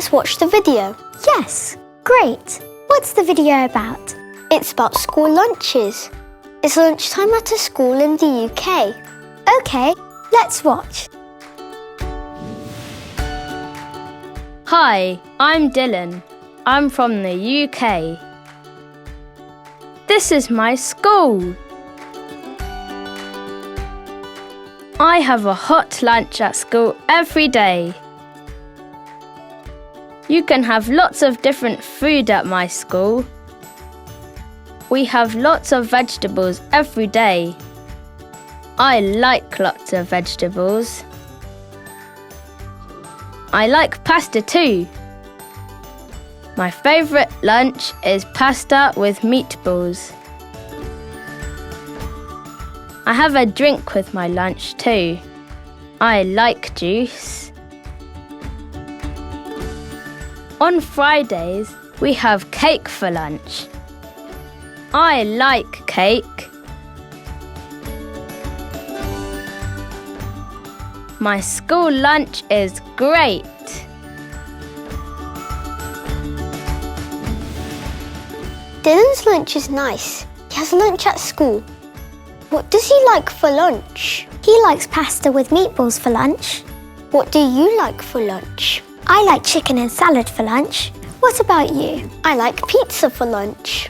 Let's watch the video. Yes, great. What's the video about? It's about school lunches. It's lunchtime at a school in the UK. Okay, let's watch. Hi, I'm Dylan. I'm from the UK. This is my school. I have a hot lunch at school every day. You can have lots of different food at my school. We have lots of vegetables every day. I like lots of vegetables. I like pasta too. My favourite lunch is pasta with meatballs. I have a drink with my lunch too. I like juice. On Fridays, we have cake for lunch. I like cake. My school lunch is great. Dylan's lunch is nice. He has lunch at school. What does he like for lunch? He likes pasta with meatballs for lunch. What do you like for lunch? I like chicken and salad for lunch. What about you? I like pizza for lunch.